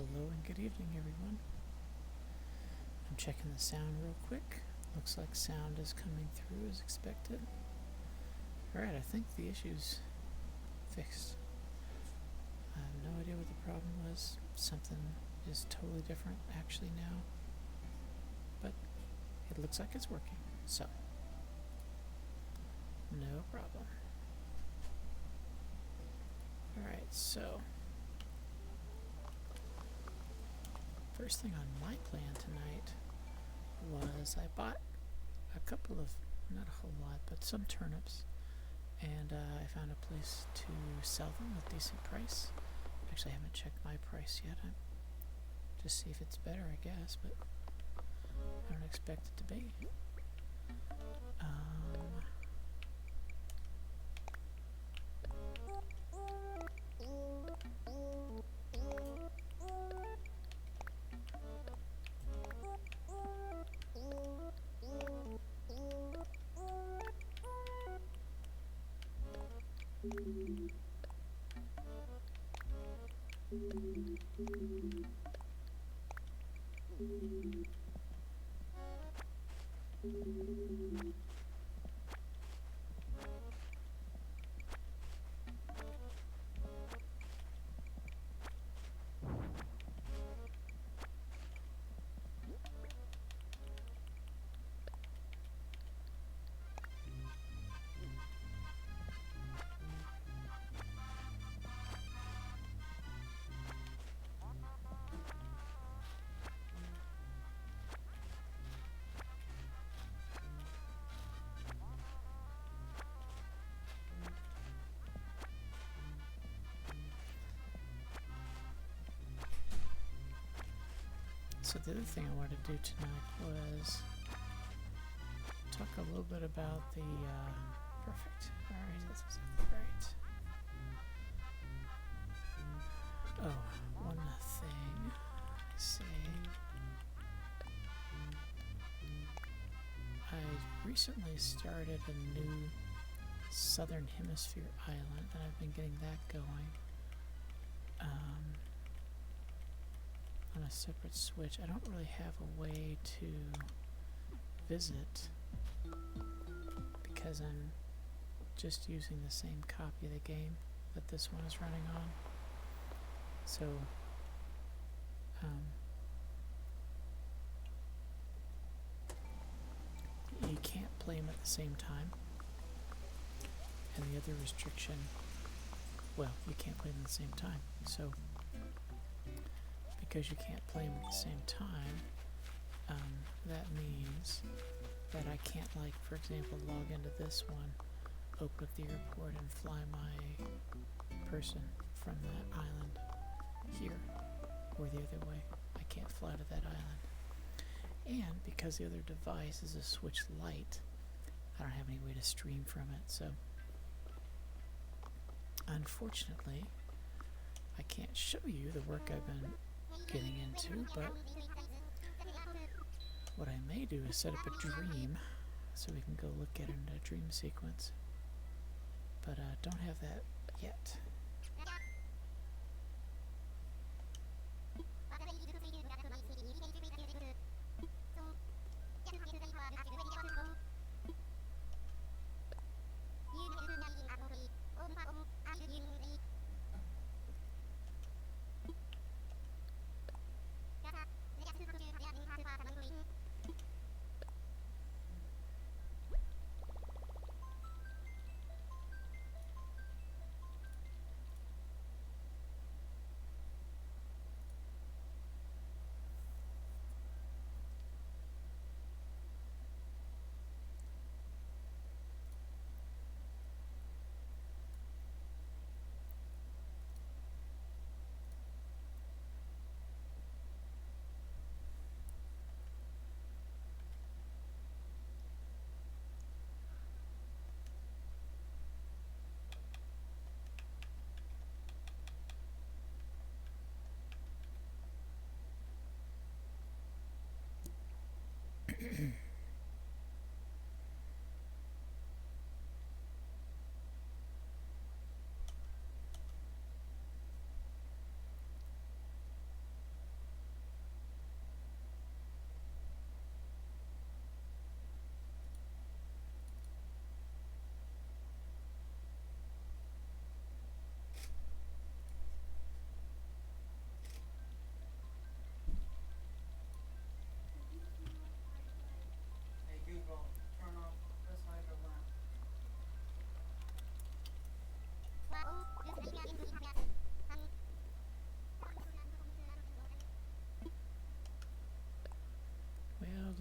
Hello and good evening, everyone. I'm checking the sound real quick. Looks like sound is coming through as expected. Alright, I think the issue's fixed. I have no idea what the problem was. Something is totally different actually now. But it looks like it's working, so no problem. Alright, so first thing on my plan tonight was I bought a couple of, not a whole lot, but some turnips, and I found a place to sell them with decent price. Actually, I haven't checked my price yet. I'm just see if it's better, I guess, but I don't expect it to be. So the other thing I wanted to do tonight was talk a little bit about the, perfect, alright, that's right. Oh, one thing, I recently started a new Southern Hemisphere island, and I've been getting that going. On a separate switch. I don't really have a way to visit because I'm just using the same copy of the game that this one is running on. So you can't play them at the same time. And the other restriction, well, you can't play them at the same time. So because you can't play them at the same time, that means that I can't, like, for example, log into this one, open up the airport, and fly my person from that island here, or the other way. I can't fly to that island. And because the other device is a Switch Lite, I don't have any way to stream from it, so unfortunately, I can't show you the work I've been getting into, but what I may do is set up a dream so we can go look at it in a dream sequence, but don't have that yet.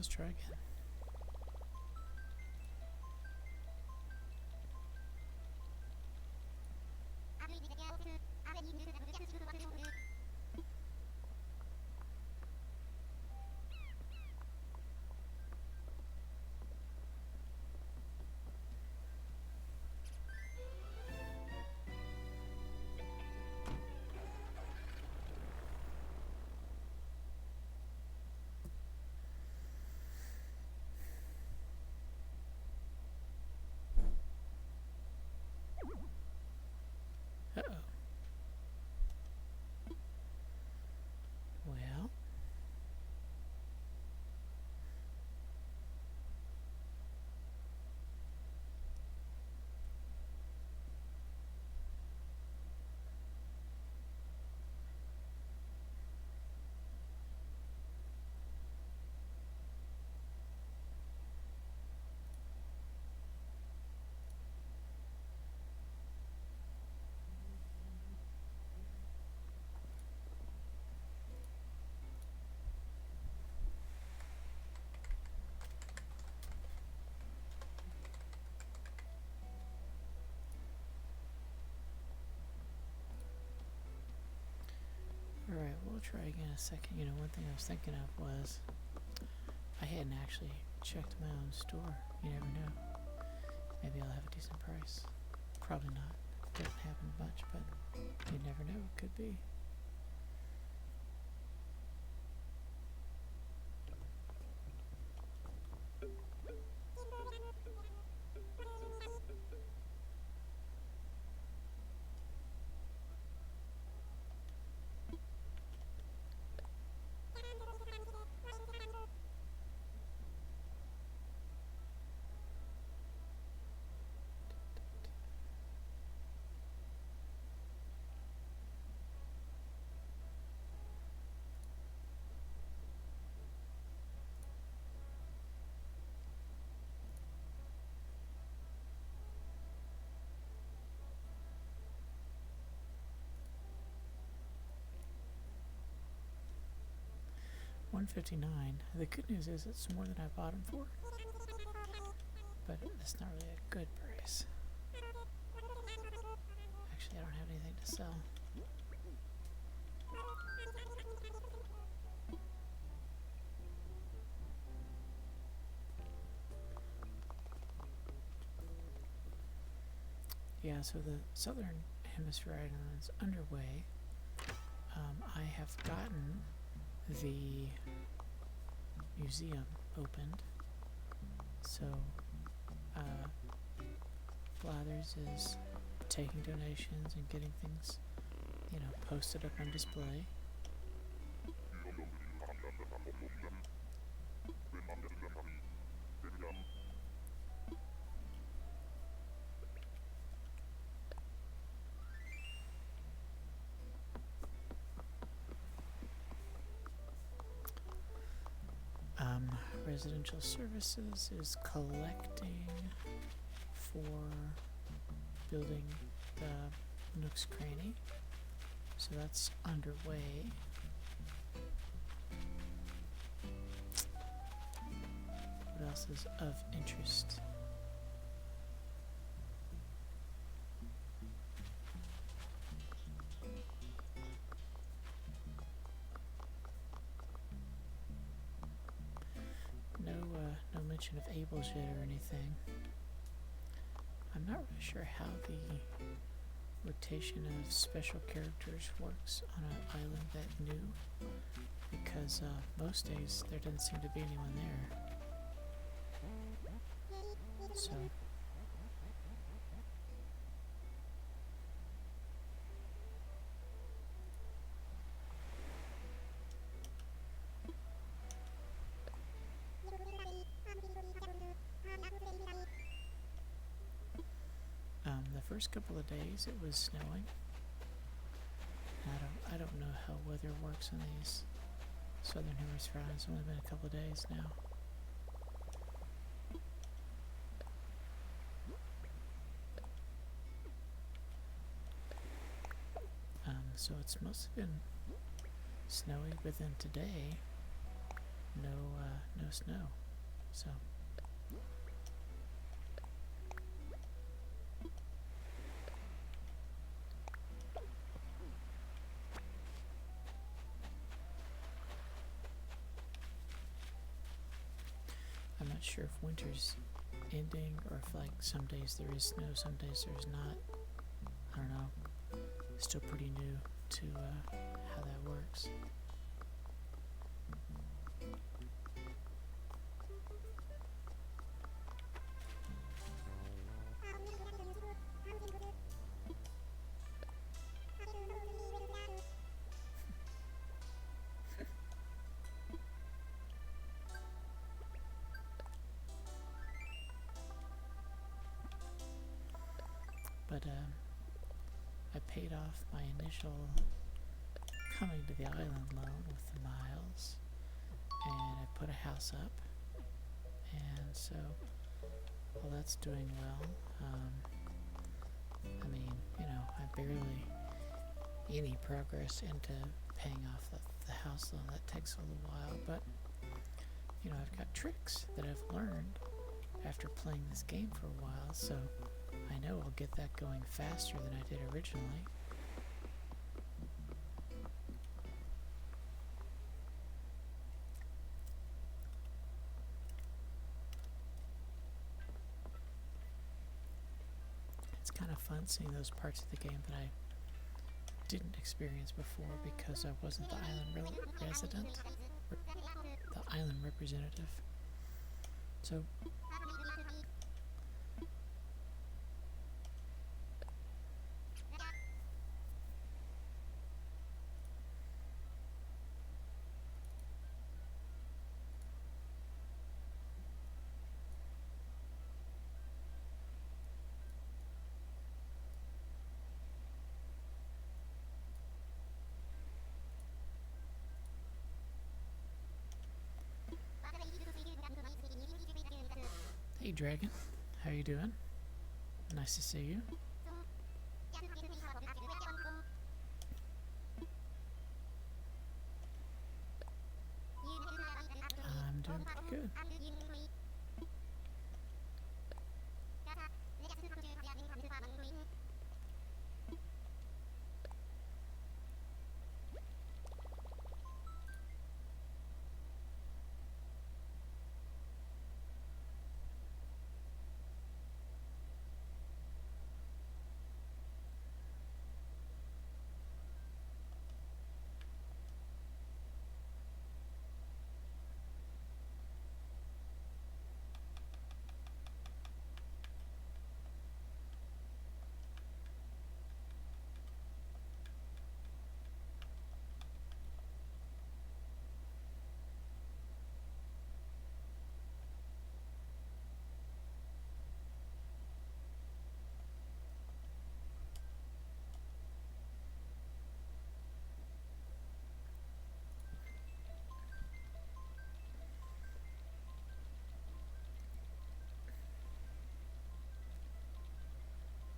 let's try again. Uh-oh. Well, alright, we'll try again in a second. You know, one thing I was thinking of was I hadn't actually checked my own store. You never know. Maybe I'll have a decent price. Probably not. Doesn't happen much, but you never know. It could be. $159. The good news is it's more than I bought them for, but it's not really a good price. Actually, I don't have anything to sell. Yeah, so the Southern Hemisphere Island is underway. I have gotten the museum opened, so Blathers is taking donations and getting things, you know, posted up on display. Residential Services is collecting for building the Nook's Cranny, so that's underway. What else is of interest? No mention of Abel's yet or anything. I'm not really sure how the rotation of special characters works on an island that new, because most days there doesn't seem to be anyone there. So the first couple of days it was snowing. I don't know how weather works on these Southern Hemisphere islands. It's only been a couple of days now. So it's mostly been snowy, but then today, no snow. So I'm not sure if winter's ending or if like some days there is snow, some days there's not. I don't know. Still pretty new to how that works. But I paid off my initial coming to the island loan with the miles, and I put a house up, and so well, that's doing well. I mean, you know, I barely any progress into paying off the house loan. That takes a little while, but you know, I've got tricks that I've learned after playing this game for a while, so I know I'll get that going faster than I did originally. It's kind of fun seeing those parts of the game that I didn't experience before because I wasn't the island resident, the island representative. So hey Dragon, how you doing? Nice to see you. I'm doing pretty good.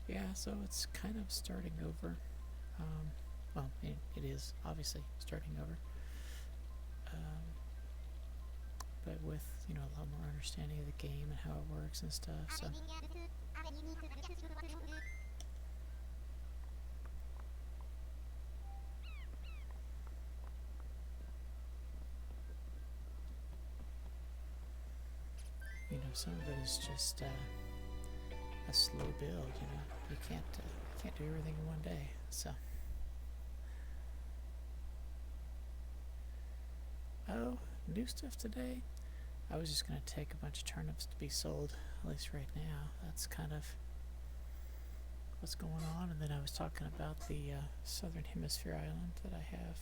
Yeah, so it's kind of starting over. Well, it is obviously starting over. But with, you know, a lot more understanding of the game and how it works and stuff, so. You know, some of it is just a slow build, you know. You can't do everything in one day, so. Oh, new stuff today? I was just going to take a bunch of turnips to be sold, at least right now. That's kind of what's going on. And then I was talking about the southern hemisphere island that I have.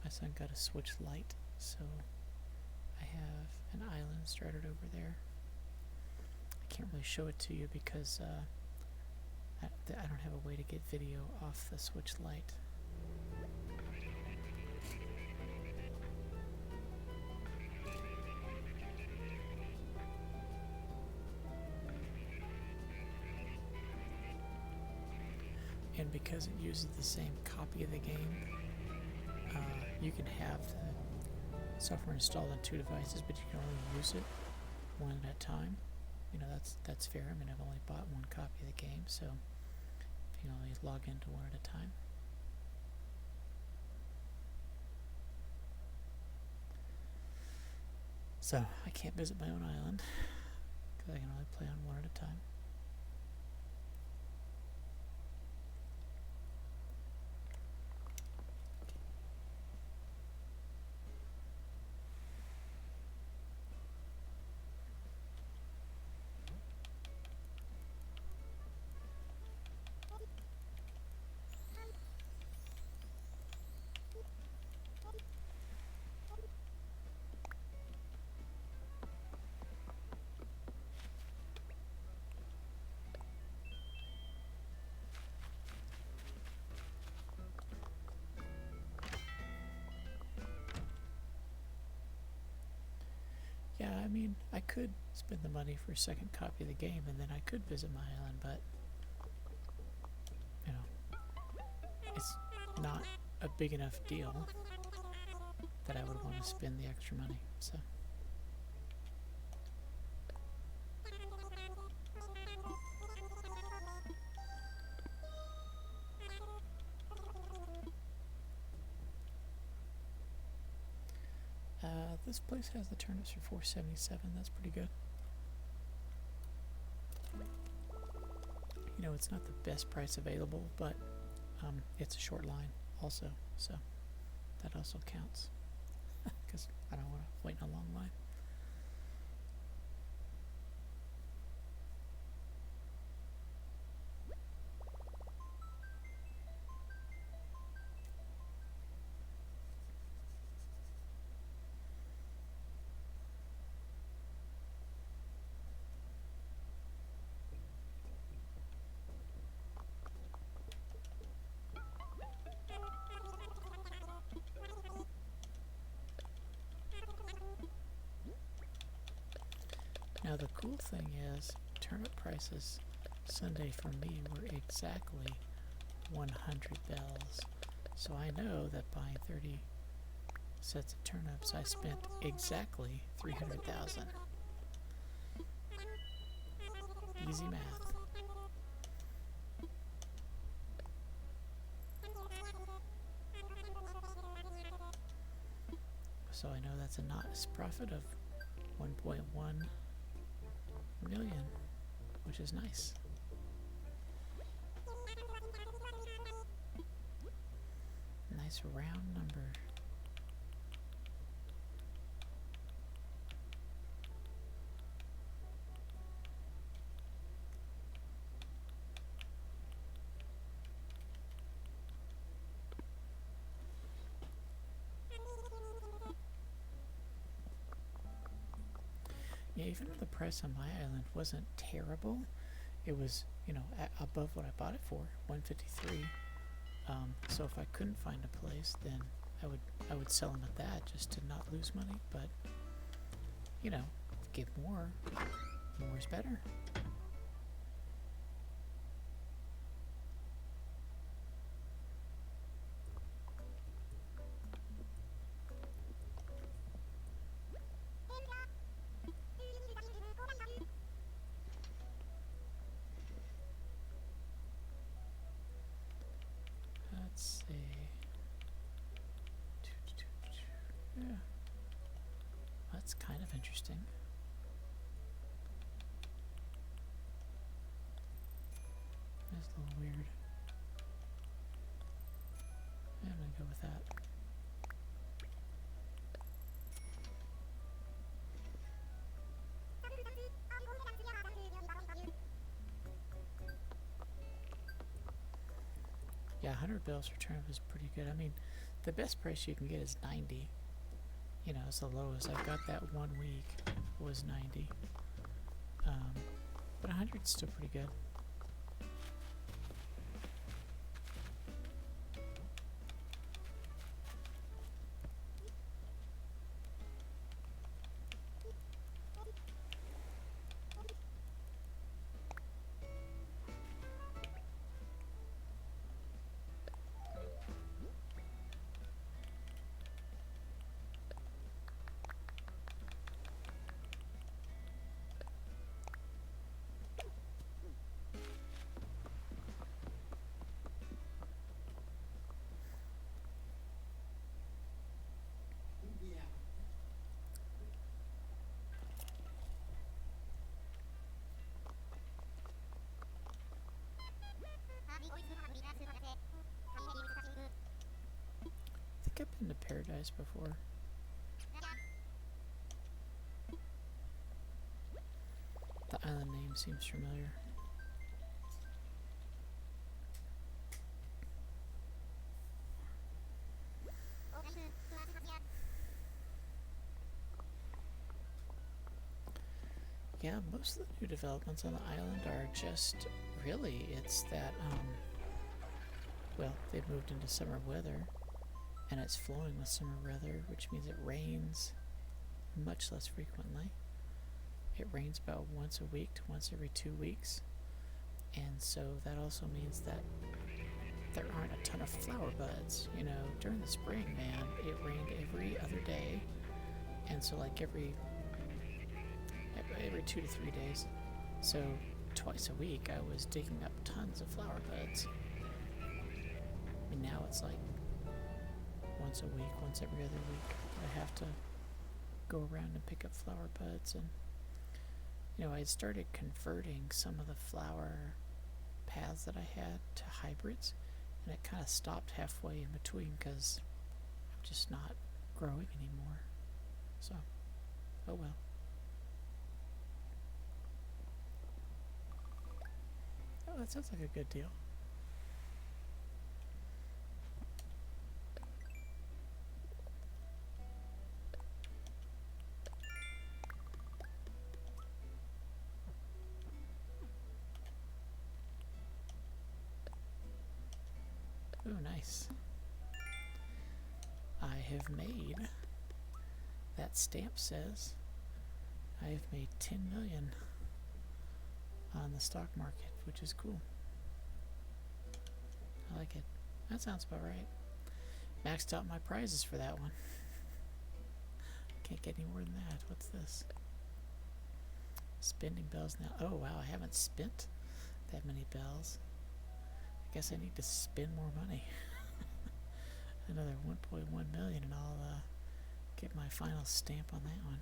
My son got a Switch Lite, so I have an island started over there. I can't really show it to you because I don't have a way to get video off the Switch Lite. And because it uses the same copy of the game, you can have the software installed on 2 devices, but you can only use it one at a time. You know, that's fair. I mean, I've only bought 1 copy of the game, so you can only log into one at a time. So I can't visit my own island because I can only play on one at a time. Yeah, I mean, I could spend the money for a second copy of the game, and then I could visit my island, but, you know, it's not a big enough deal that I would want to spend the extra money, so. This place has the turnips for $4.77. That's pretty good. You know, it's not the best price available, but it's a short line also, so that also counts because I don't want to wait in a long line. Now the cool thing is, turnip prices Sunday for me were exactly 100 bells. So I know that buying 30 sets of turnips, I spent exactly 300,000. Easy math. So I know that's a nice profit of 1.1 million, which is nice. Nice round number. Yeah, even though the price on my island wasn't terrible, it was, you know, above what I bought it for, 153. So if I couldn't find a place, then I would sell them at that just to not lose money. But you know, get more is better. Let's see. Yeah, that's kind of interesting. That's a little weird. Yeah, I'm gonna go with that. Yeah, 100 bells for turnip is pretty good. I mean, the best price you can get is 90. You know, it's the lowest. I've got that 1 week was 90. But 100 is still pretty good. been to Paradise before. The island name seems familiar. Yeah, most of the new developments on the island are just, really, it's that, well, they've moved into summer weather, and it's flowing with summer weather, which means it rains much less frequently. It rains about once a week to once every 2 weeks, and so that also means that there aren't a ton of flower buds. You know, during the spring, man, it rained every other day, and so like every 2 to 3 days. So twice a week I was digging up tons of flower buds. And now it's like once a week, once every other week, I have to go around and pick up flower buds. And you know, I started converting some of the flower paths that I had to hybrids, and it kind of stopped halfway in between because I'm just not growing anymore. So, oh well. Oh, that sounds like a good deal. Oh, nice. I have made, that stamp says, I have made 10 million on the stock market, which is cool. I like it. That sounds about right. Maxed out my prizes for that one. Can't get any more than that. What's this? Spending bells now. Oh wow, I haven't spent that many bells. I guess I need to spend more money. Another 1.1 million and I'll get my final stamp on that one.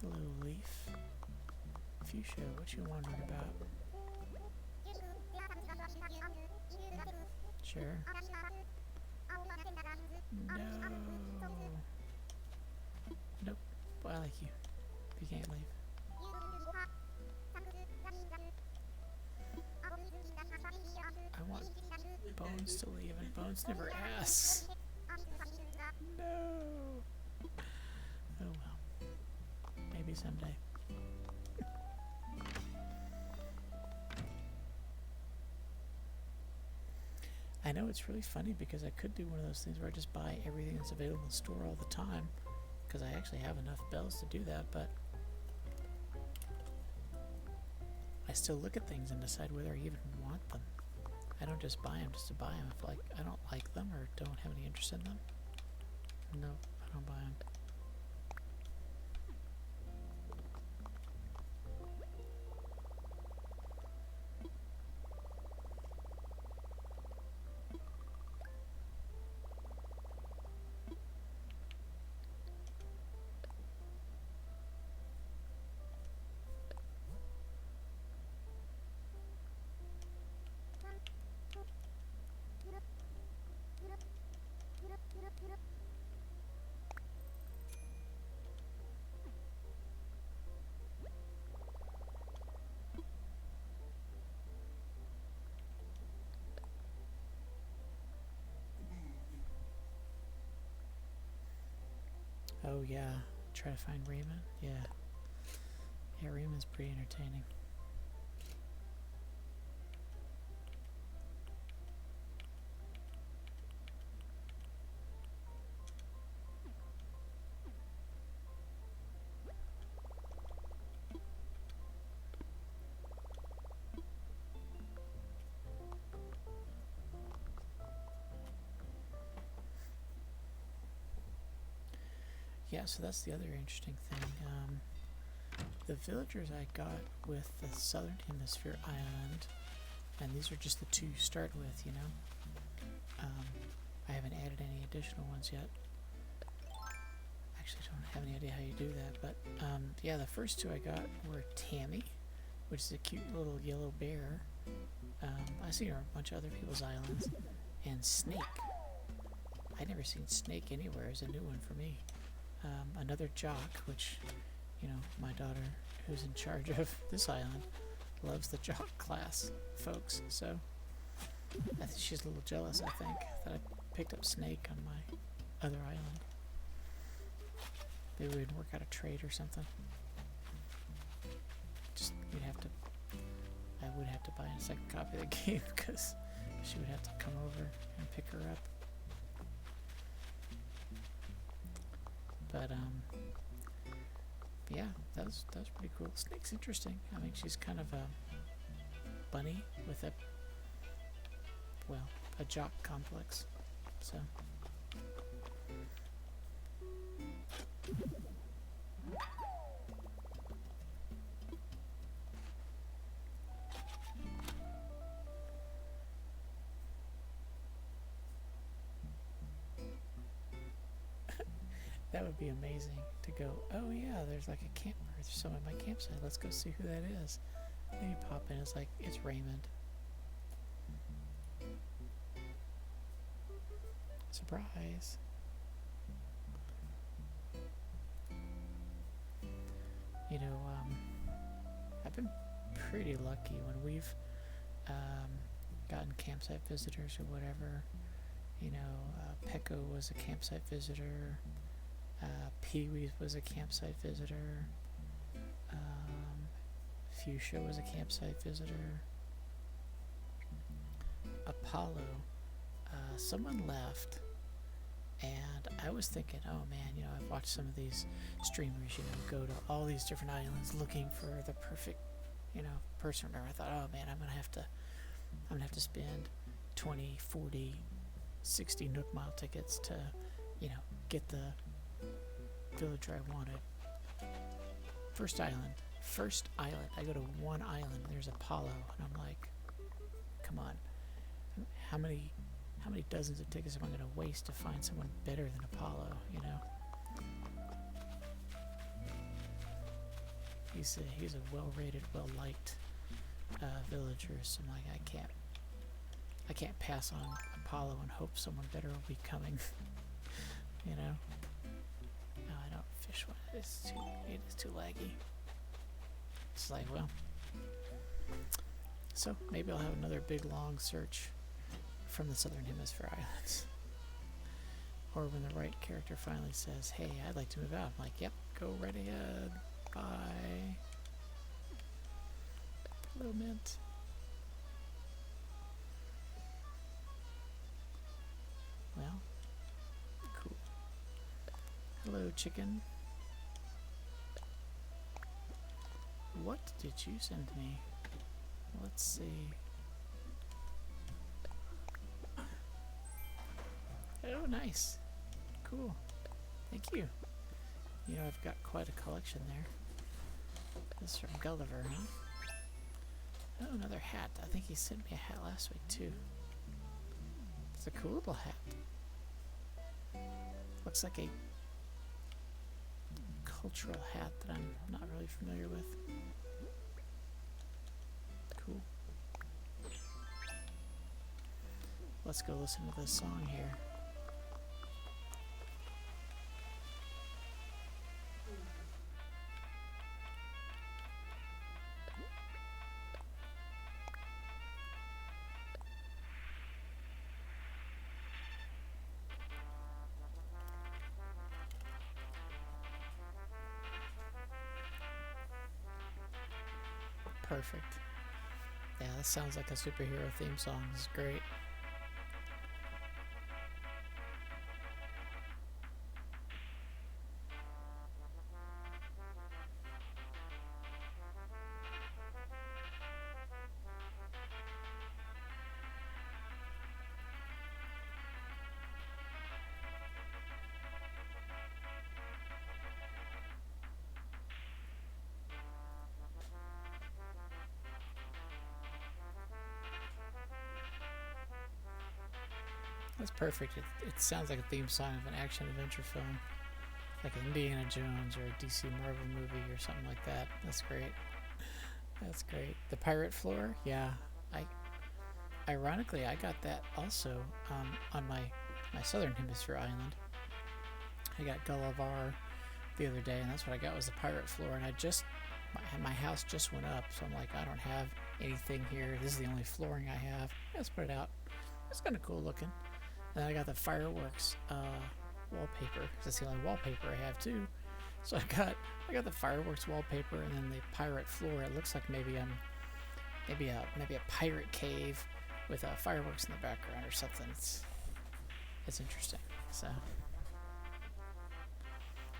Hello, Leaf. Fuchsia, what you wondering about? Sure. No. Nope. Well, I like you. If you can't leave. I want Bones to leave, and Bones never asks. No. Oh well. Maybe someday. I know it's really funny because I could do one of those things where I just buy everything that's available in the store all the time, because I actually have enough bells to do that, but I still look at things and decide whether I even want them. I don't just buy them just to buy them. If like I don't like them or don't have any interest in them, no, I don't buy them. Oh yeah, try to find Raymond? Yeah. Yeah, Raymond's pretty entertaining. Yeah, so that's the other interesting thing. The villagers I got with the Southern Hemisphere island, and these are just the two you start with, you know. I haven't added any additional ones yet. Actually, don't have any idea how you do that, but yeah, the first two I got were Tammy, which is a cute little yellow bear. I've seen her on a bunch of other people's islands, and Snake. I'd never seen Snake anywhere. It's a new one for me. Another Jock, which, you know, my daughter, who's in charge of this island, loves the Jock class, folks. So I think she's a little jealous, I think, that I picked up Snake on my other island. Maybe we'd work out a trade or something. Just, I would have to buy a second copy of the game because she would have to come over and pick her up. But yeah, that was pretty cool. Snake's interesting. I mean, she's kind of a bunny with a jock complex. So that would be amazing to go, oh yeah, there's like a camp, or there's someone at my campsite, let's go see who that is. And then you pop in, it's like, it's Raymond. Surprise. You know, I've been pretty lucky when we've gotten campsite visitors or whatever. You know, Pecco was a campsite visitor. Pee-wee was a campsite visitor. Fuchsia was a campsite visitor. Apollo, someone left, and I was thinking, oh man, you know, I've watched some of these streamers, you know, go to all these different islands looking for the perfect, you know, person. Or I thought, oh man, I'm gonna have to spend 20, 40, 60 Nook Mile tickets to, you know, get the villager I wanted. First island. I go to one island. There's Apollo, and I'm like, come on. How many dozens of tickets am I going to waste to find someone better than Apollo? You know. He's a well-rated, well-liked villager. So I'm like, I can't pass on Apollo and hope someone better will be coming. You know. No, I don't fish one. It is too laggy. It's like, well, so maybe I'll have another big long search from the Southern Hemisphere islands. Or when the right character finally says, hey, I'd like to move out. I'm like, yep, go right ahead. Bye. Hello, Mint. Well, cool. Hello, chicken. What did you send me? Let's see. Oh, nice. Cool. Thank you. You know, I've got quite a collection there. This is from Gulliver, huh? Oh, another hat. I think he sent me a hat last week, too. It's a cool little hat. Looks like a cultural hat that I'm not really familiar with. Cool. Let's go listen to this song here. Perfect. Yeah, that sounds like a superhero theme song. This is great. That's perfect. It sounds like a theme song of an action-adventure film. Like an Indiana Jones or a DC Marvel movie or something like that. That's great. That's great. The pirate floor? Yeah. Ironically, I got that also on my southern hemisphere island. I got Gullivar the other day, and that's what I got was the pirate floor. And my house just went up, so I'm like, I don't have anything here. This is the only flooring I have. Let's put it out. It's kind of cool looking. And then I got the fireworks wallpaper, 'cause that's the only wallpaper I have too. So I got the fireworks wallpaper, and then the pirate floor. It looks like maybe a pirate cave with fireworks in the background or something. It's interesting. So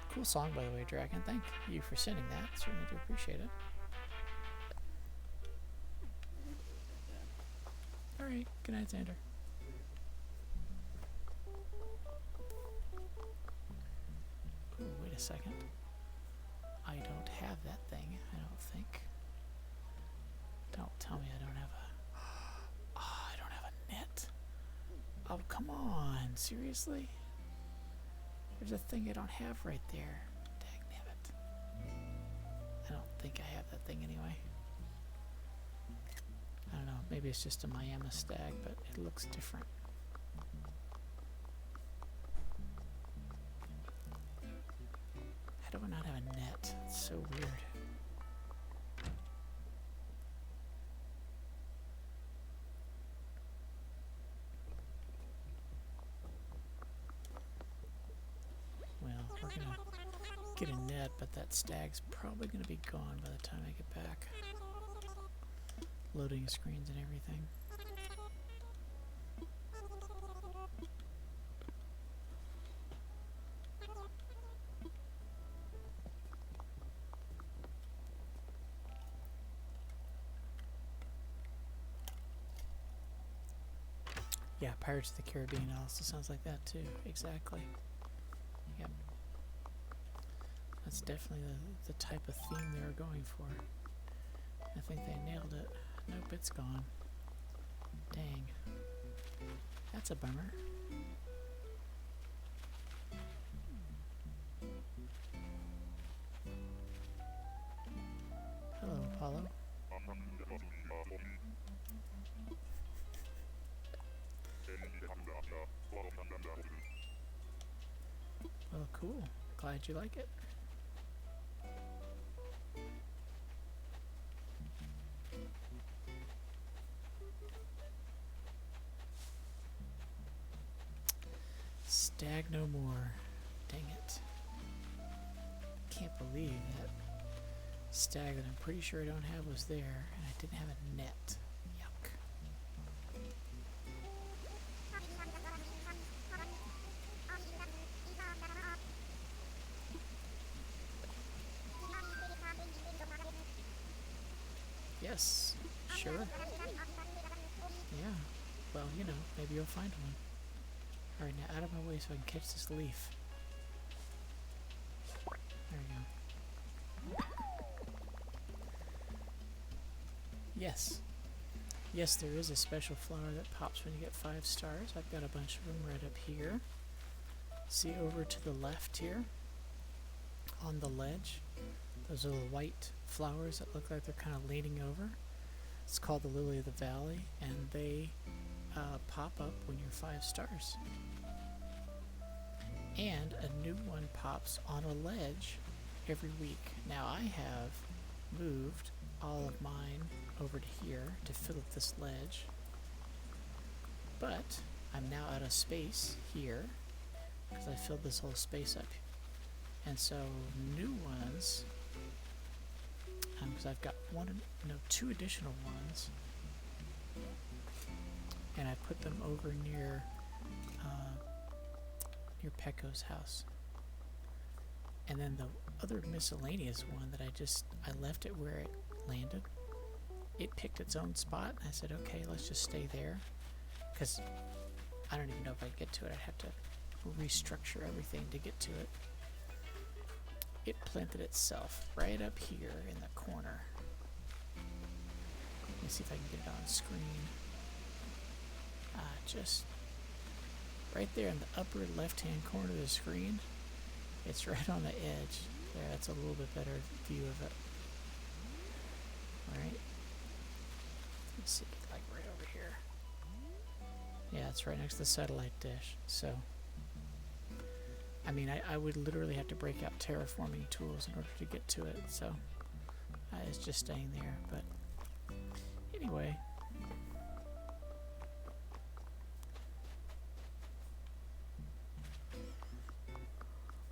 cool song, by the way, Dragon. Thank you for sending that. Certainly do appreciate it. All right. Good night, Xander. Ooh, wait a second. I don't have that thing, I don't think. Don't tell me I don't have a... Oh, I don't have a net. Oh, come on. Seriously? There's a thing I don't have right there. Dagnabbit. I don't think I have that thing anyway. I don't know. Maybe it's just a Miami stag, but it looks different. How do I not have a net? It's so weird. Well, we're gonna get a net, but that stag's probably gonna be gone by the time I get back. Loading screens and everything. Yeah, Pirates of the Caribbean also sounds like that too. Exactly. Yep. That's definitely the type of theme they were going for. I think they nailed it. Nope, it's gone. Dang. That's a bummer. Hello, Apollo. Well, cool. Glad you like it. Stag no more. Dang it. Can't believe that stag that I'm pretty sure I don't have was there, and I didn't have a net. Yuck. Yes, sure. Yeah. Well, you know, maybe you'll find one. Alright, now out of my way so I can catch this leaf. There we go. Yes. Yes, there is a special flower that pops when you get 5 stars. I've got a bunch of them right up here. See over to the left here? On the ledge? Those are the white flowers that look like they're kind of leaning over. It's called the lily of the valley, and they pop up when you're 5 stars. And a new one pops on a ledge every week. Now I have moved all of mine over to here to fill up this ledge, but I'm now out of space here because I filled this whole space up, and so new ones, because I've got 2 additional ones, and I put them over near Pecco's house. And then the other miscellaneous one that I left it where it landed. It picked its own spot, and I said, okay, let's just stay there, because I don't even know if I'd get to it. I'd have to restructure everything to get to it. It planted itself right up here in the corner. Let me see if I can get it on screen. Just right there in the upper left-hand corner of the screen. It's right on the edge. There, that's a little bit better view of it. Alright. Let's see, like right over here. Yeah, it's right next to the satellite dish. So, I mean, I would literally have to break out terraforming tools in order to get to it. So, it's just staying there. But anyway.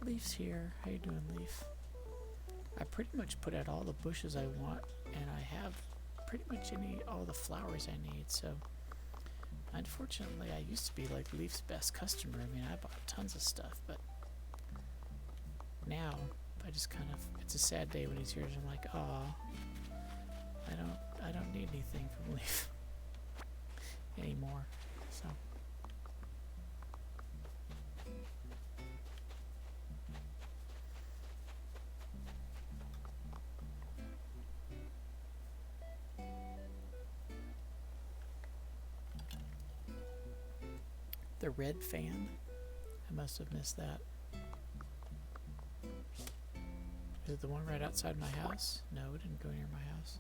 Leaf's here. How you doing, Leaf? I pretty much put out all the bushes I want, and I have pretty much all the flowers I need. So, unfortunately, I used to be like Leaf's best customer. I mean, I bought tons of stuff, but now I just kind of, it's a sad day when he's here. And I'm like, oh, I don't need anything from Leaf anymore. So. The red fan? I must have missed that. Is it the one right outside my house? No, it didn't go near my house.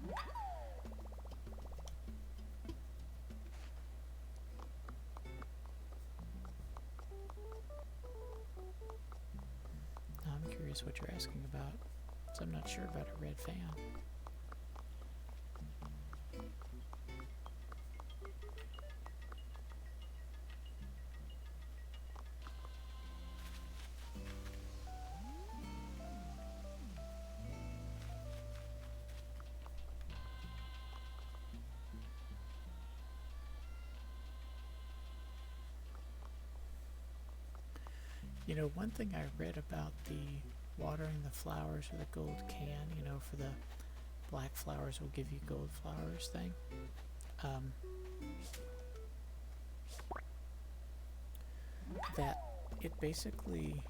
I'm curious what you're asking about, because I'm not sure about a red fan. You know, one thing I read about the watering the flowers with a gold can, you know, for the black flowers will give you gold flowers thing. That it basically,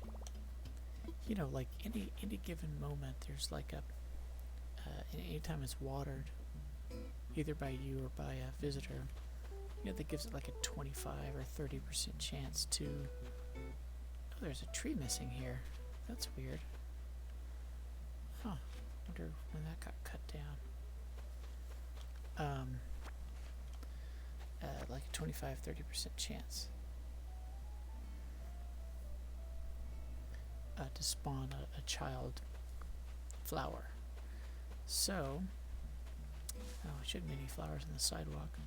you know, like any given moment, there's like anytime it's watered, either by you or by a visitor, you know, that gives it like a 25 or 30% chance to. Oh, there's a tree missing here. That's weird. Huh. Wonder when that got cut down. Like a 25-30% chance to spawn a child flower. So, oh, it shouldn't be any flowers on the sidewalk.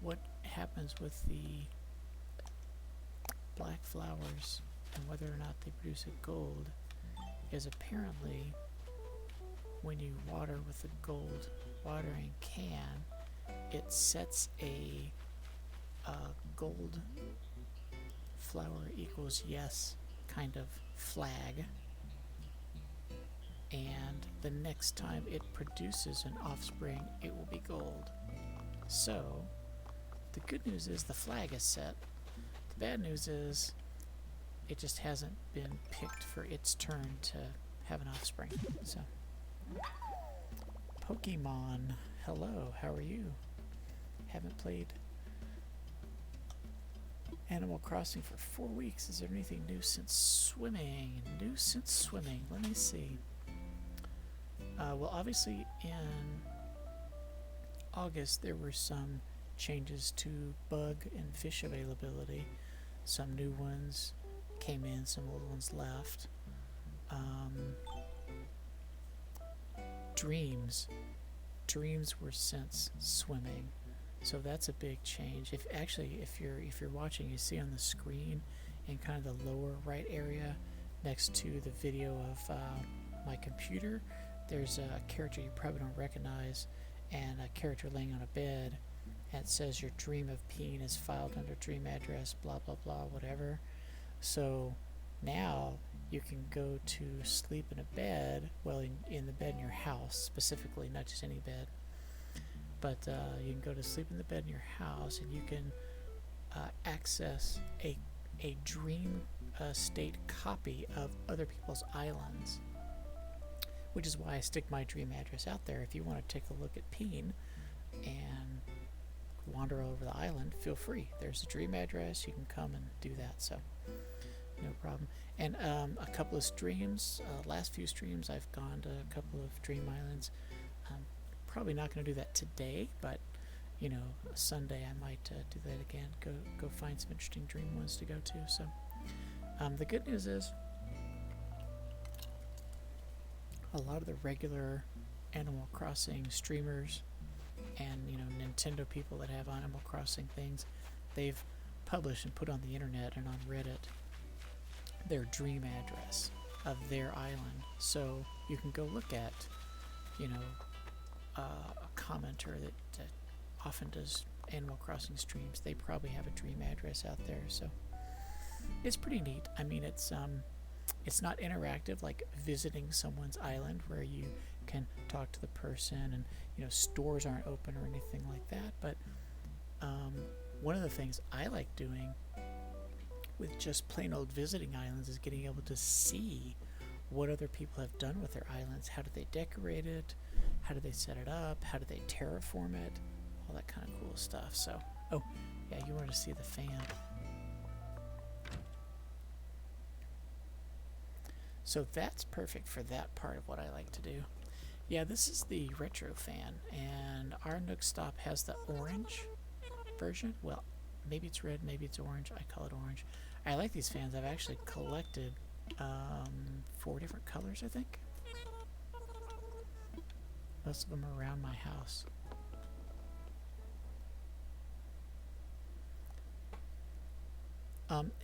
What happens with the black flowers and whether or not they produce a gold is apparently when you water with the gold watering can, it sets a gold flower equals yes kind of flag, and the next time it produces an offspring it will be gold. So the good news is the flag is set. The bad news is it just hasn't been picked for its turn to have an offspring. So, Pokemon, hello, how are you? Haven't played Animal Crossing for 4 weeks. Is there anything new since swimming? New since swimming. Let me see. Well, obviously in August there were some changes to bug and fish availability. Some new ones came in, some old ones left. Dreams were since swimming, so that's a big change. If you're watching, you see on the screen in kind of the lower right area next to the video of my computer, there's a character you probably don't recognize and a character laying on a bed. And it says your dream of peeing is filed under dream address, blah, blah, blah, whatever. So now you can go to sleep in a bed, well, in the bed in your house, specifically, not just any bed, but you can go to sleep in the bed in your house, and you can access a dream state copy of other people's islands, which is why I stick my dream address out there. If you want to take a look at Peen and wander over the island, feel free. There's a dream address. You can come and do that, so no problem. And a couple of streams, last few streams, I've gone to a couple of dream islands. Probably not going to do that today, but you know, Sunday I might do that again. Go find some interesting dream ones to go to. So the good news is a lot of the regular Animal Crossing streamers and, you know, Nintendo people that have Animal Crossing things, they've published and put on the internet and on Reddit their dream address of their island, so you can go look at, you know, a commenter that often does Animal Crossing streams. They probably have a dream address out there, so it's pretty neat. I mean, it's not interactive like visiting someone's island where you can talk to the person, and you know, stores aren't open or anything like that, but one of the things I like doing with just plain old visiting islands is getting able to see what other people have done with their islands. How do they decorate it? How do they set it up? How do they terraform it? All that kind of cool stuff. So, oh yeah, you wanted to see the fan. So that's perfect for that part of what I like to do. Yeah, this is the retro fan, and our Nook Stop has the orange version. Well, maybe it's red, maybe it's orange. I call it orange. I like these fans. I've actually collected 4 different colors, I think. Most of them are around my house.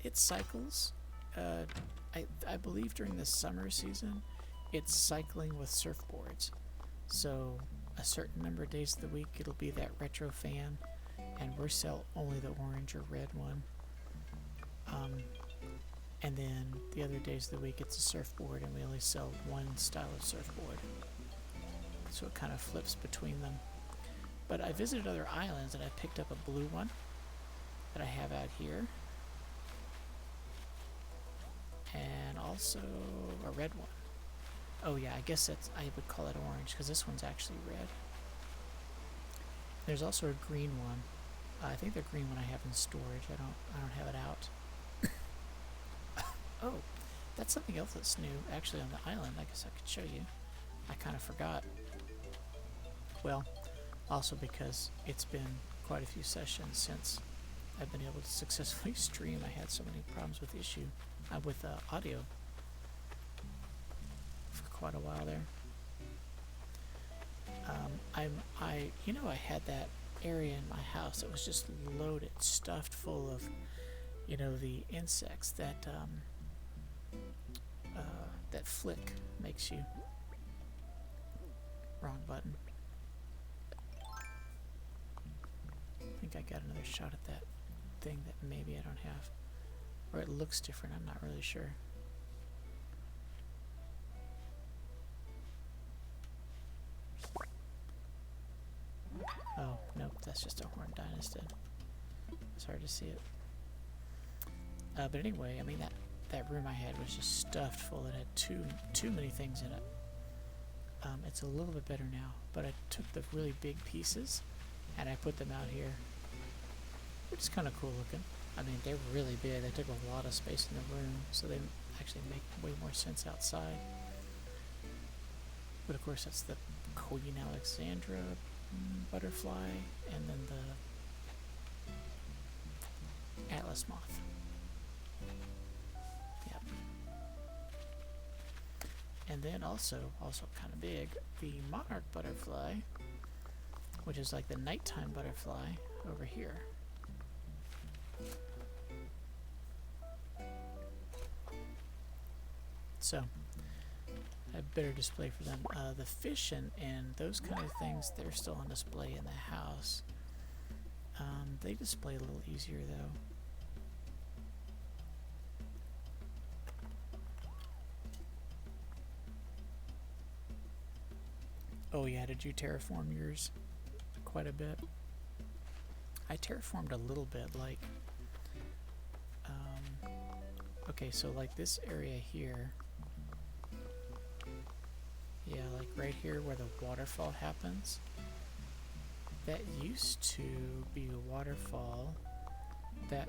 It cycles. I believe during the summer season, it's cycling with surfboards. So a certain number of days of the week, it'll be that retro fan, and we sell only the orange or red one. And then the other days of the week, it's a surfboard, and we only sell one style of surfboard. So it kind of flips between them. But I visited other islands, and I picked up a blue one that I have out here, and also a red one. Oh yeah, I guess I would call it orange, because this one's actually red. There's also a green one. I think the green one I have in storage. I don't have it out. Oh, that's something else that's new actually on the island. I guess I could show you. I kind of forgot. Well, also because it's been quite a few sessions since I've been able to successfully stream. I had so many problems with audio for quite a while there. I had that area in my house that was just loaded, stuffed full of, you know, the insects that that flick makes you. Wrong button. I think I got another shot at that thing that maybe I don't have, or it looks different. I'm not really sure. Oh, nope, that's just a horned dynasty. It's hard to see it. But anyway, I mean, that room I had was just stuffed full. It had too many things in it. It's a little bit better now, but I took the really big pieces and I put them out here, which is kind of cool looking. I mean, they're really big. They took a lot of space in the room, so they actually make way more sense outside. But of course, that's the Queen Alexandra butterfly, and then the Atlas moth. Yep. And then also kind of big, the monarch butterfly, which is like the nighttime butterfly over here. So, a better display for them. The fish and those kind of things, they're still on display in the house. They display a little easier though. Oh yeah, did you terraform yours? quite a bit. I terraformed a little bit, like, okay, so like this area here, yeah, like right here where the waterfall happens, that used to be a waterfall that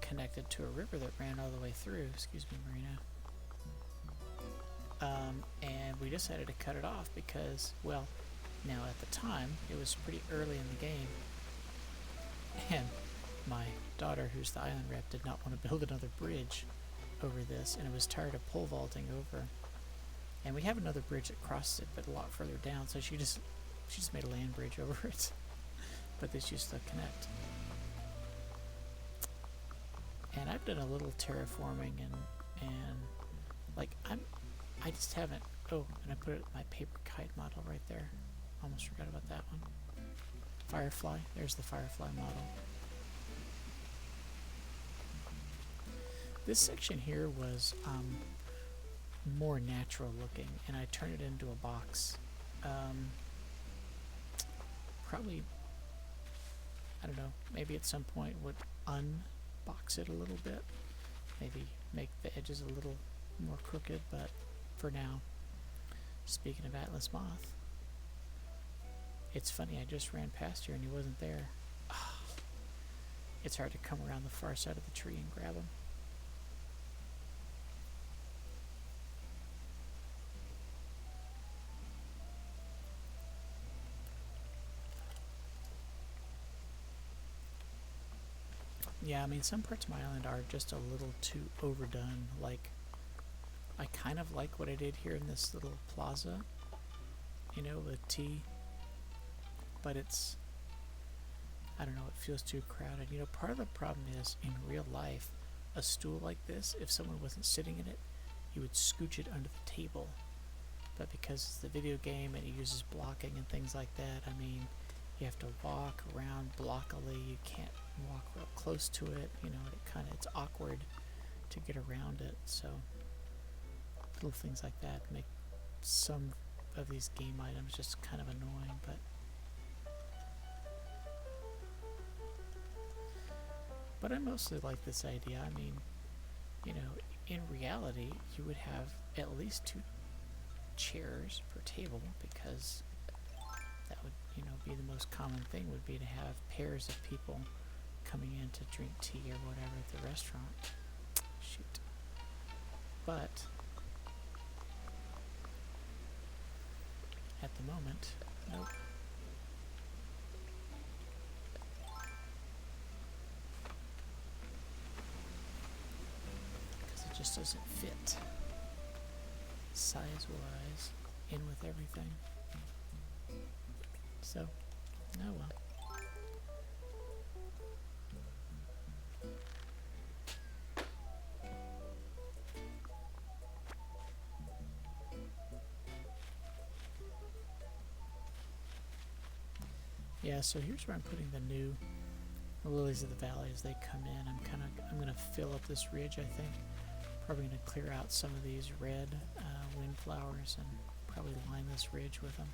connected to a river that ran all the way through. Excuse me, Marina. And we decided to cut it off because, well, now at the time, it was pretty early in the game, and my daughter, who's the island rep, did not want to build another bridge over this, and it was tired of pole vaulting over. And we have another bridge that crosses it, but a lot further down, so she just made a land bridge over it. But this used to connect. And I've done a little terraforming and like I just haven't. Oh, and I put it my paper kite model right there. Almost forgot about that one. Firefly. There's the Firefly model. This section here was more natural looking, and I turned it into a box. Probably, I don't know, maybe at some point would unbox it a little bit. Maybe make the edges a little more crooked, but for now, speaking of Atlas Moth, it's funny, I just ran past here and he wasn't there. It's hard to come around the far side of the tree and grab him. Yeah, I mean, some parts of my island are just a little too overdone. Like, I kind of like what I did here in this little plaza, you know, with tea, but it's, I don't know, it feels too crowded. You know, part of the problem is, in real life, a stool like this, if someone wasn't sitting in it, you would scooch it under the table. But because it's the video game and it uses blocking and things like that, I mean, you have to walk around blockily, you can't walk real close to it, you know, it's awkward to get around it, so little things like that make some of these game items just kind of annoying, but I mostly like this idea. I mean, you know, in reality, you would have at least 2 chairs per table, because that would, you know, be the most common thing, would be to have pairs of people coming in to drink tea or whatever at the restaurant. Shoot. But at the moment, nope. Because it just doesn't fit size-wise in with everything. So, oh well. Yeah, so here's where I'm putting the new lilies of the valley as they come in. I'm gonna fill up this ridge, I think. Probably gonna clear out some of these red windflowers and probably line this ridge with them,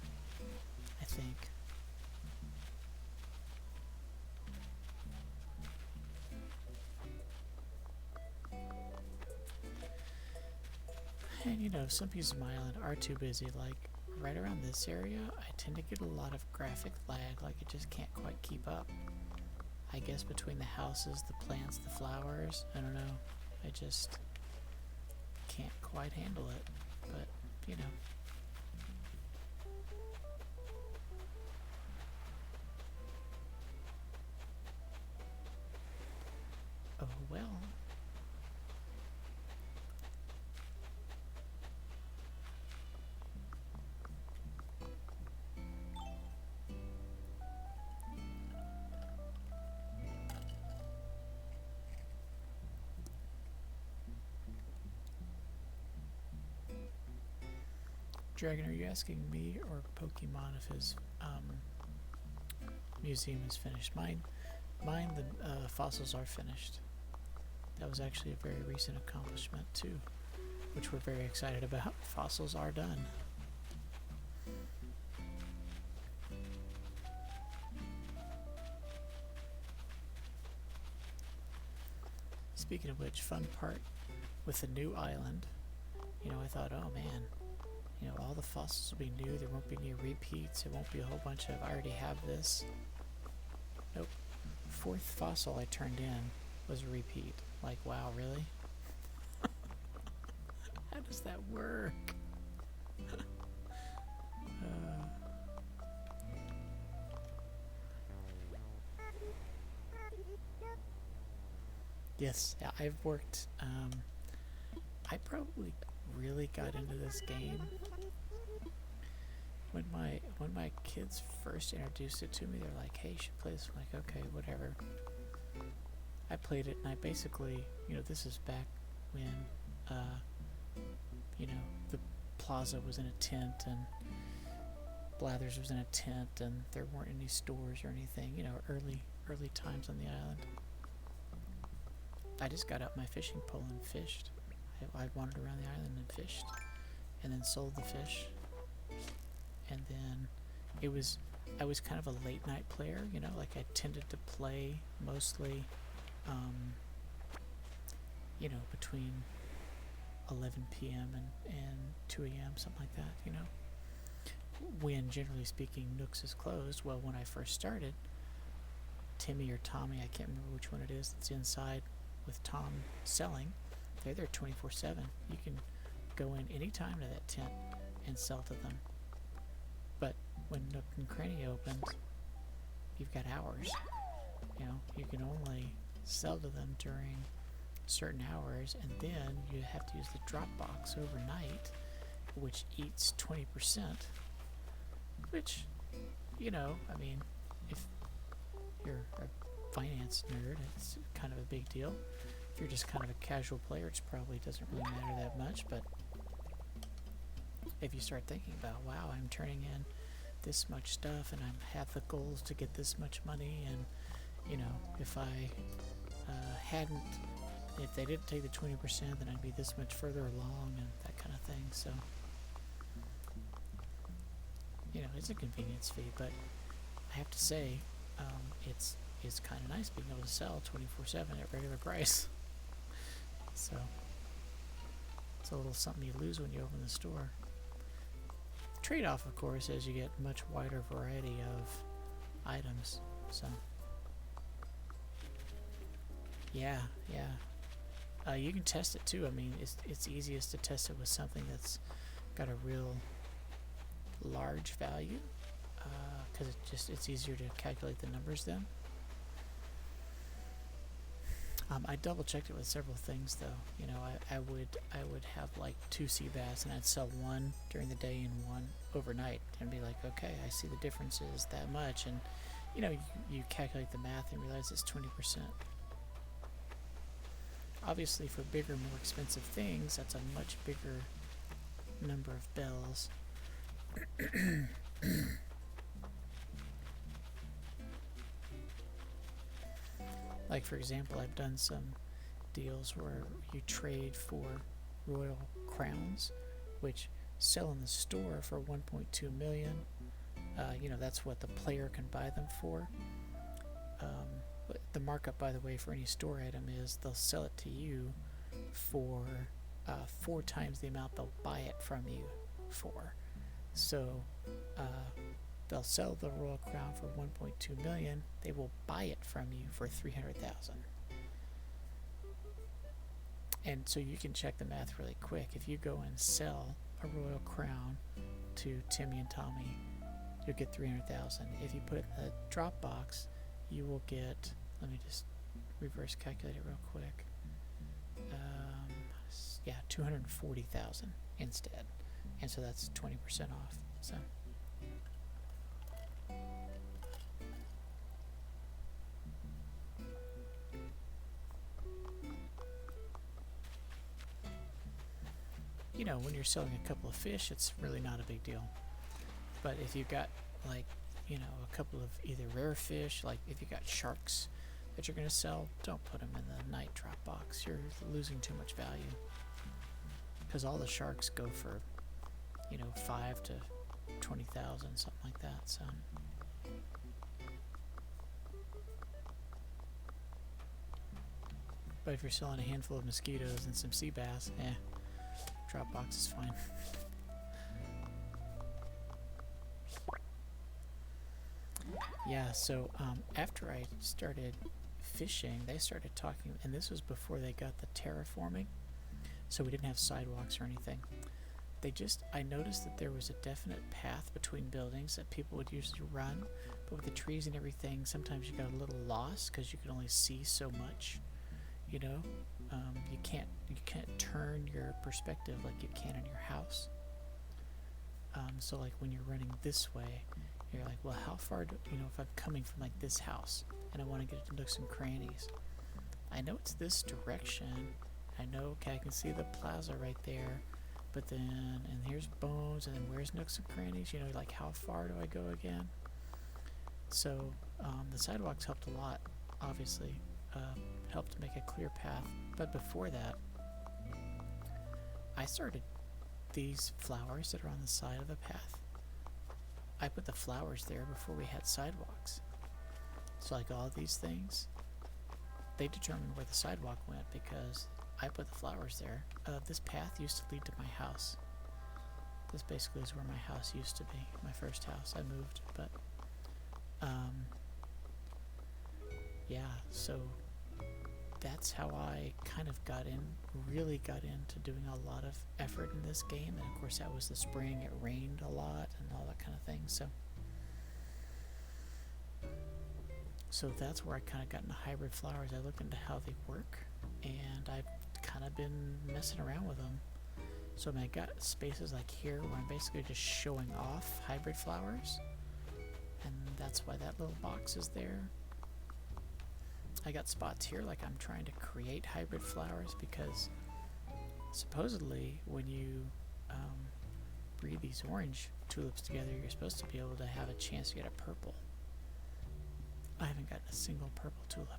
I think. And you know, some pieces of my island are too busy, like right around this area, I tend to get a lot of graphic lag, like it just can't quite keep up. I guess between the houses, the plants, the flowers, I don't know, I just can't quite handle it, but you know. Oh well. Dragon, are you asking me or Pokemon if his museum is finished? Mine, the fossils are finished. That was actually a very recent accomplishment too, which we're very excited about. Fossils are done. Speaking of which, fun part with the new island, you know, I thought, oh man, you know, all the fossils will be new, there won't be any repeats, there won't be a whole bunch of, I already have this. Nope. Fourth fossil I turned in was a repeat. Like, wow, really? How does that work? Yes, I've worked, I probably really got into this game when my kids first introduced it to me. They're like, hey, you should play this. I'm like, okay, whatever. I played it, and I basically, you know, this is back when, you know, the plaza was in a tent, and Blathers was in a tent, and there weren't any stores or anything, you know, early times on the island. I just got out my fishing pole and fished. I wandered around the island and fished, and then sold the fish. And then I was kind of a late night player, you know, like I tended to play mostly, you know, between 11 p.m. and 2 a.m., something like that, you know. When, generally speaking, Nooks is closed. Well, when I first started, Timmy or Tommy, I can't remember which one it is, that's inside with Tom selling, they're there 24/7. You can go in any time to that tent and sell to them. But when Nook and Cranny opens, you've got hours. You know, you can only sell to them during certain hours, and then you have to use the drop box overnight, which eats 20%. Which, you know, I mean, if you're a finance nerd, it's kind of a big deal. If you're just kind of a casual player, it probably doesn't really matter that much. But if you start thinking about, wow, I'm turning in this much stuff, and I have the goals to get this much money, and you know, if I if they didn't take the 20%, then I'd be this much further along, and that kind of thing. So, you know, it's a convenience fee, but I have to say, it's kind of nice being able to sell 24/7 at regular price. So it's a little something you lose when you open the store. Trade-off, of course, is you get much wider variety of items. So yeah. You can test it too. I mean, it's easiest to test it with something that's got a real large value, because it's easier to calculate the numbers then. I double checked it with several things though. You know, I would have like 2 sea bass, and I'd sell one during the day and one overnight, and be like, okay, I see the differences that much, and you know, you calculate the math and realize it's 20%. Obviously, for bigger, more expensive things, that's a much bigger number of bells. Like, for example, I've done some deals where you trade for royal crowns, which sell in the store for 1.2 million. You know, that's what the player can buy them for. But the markup, by the way, for any store item is they'll sell it to you for 4 times the amount they'll buy it from you for. So they'll sell the royal crown for 1.2 million. They will buy it from you for 300,000. And so you can check the math really quick. If you go and sell a royal crown to Timmy and Tommy, you'll get 300,000. If you put it in the drop box, you will get, let me just reverse calculate it real quick. Yeah, 240,000 instead. And so that's 20% off. So you know, when you're selling a couple of fish, it's really not a big deal. But if you've got, like, you know, a couple of either rare fish, like if you got sharks that you're going to sell, don't put them in the night drop box. You're losing too much value, because all the sharks go for, you know, 5 to 20,000, something like that. So But if you're selling a handful of mosquitoes and some sea bass, drop box is fine. Yeah, so after I started fishing, they started talking, and this was before they got the terraforming, so we didn't have sidewalks or anything. I noticed that there was a definite path between buildings that people would usually run, but with the trees and everything, sometimes you got a little lost because you can only see so much. You know, you can't turn your perspective like you can in your house. So like when you're running this way, you're like, well, how far do if I'm coming from like this house and I want to get to nooks and crannies, I know it's this direction. I know, okay, I can see the plaza right there, but then, and here's Bones, and then where's nooks and crannies? Like how far do I go again? So the sidewalks helped a lot, obviously. Helped to make a clear path. But before that, I started these flowers that are on the side of the path. I put the flowers there before we had sidewalks. So like all these things, they determined where the sidewalk went because I put the flowers there. This path used to lead to my house. This basically is where my house used to be, my first house. I moved, but yeah, so that's how I kind of really got into doing a lot of effort in this game. And of course that was the spring, it rained a lot and all that kind of thing. So that's where I kind of got into hybrid flowers. I looked into how they work, and I've kind of been messing around with them. So I got spaces like here where I'm basically just showing off hybrid flowers, and that's why that little box is there. I got spots here like I'm trying to create hybrid flowers because supposedly when you breed these orange tulips together, you're supposed to be able to have a chance to get a purple. I haven't gotten a single purple tulip.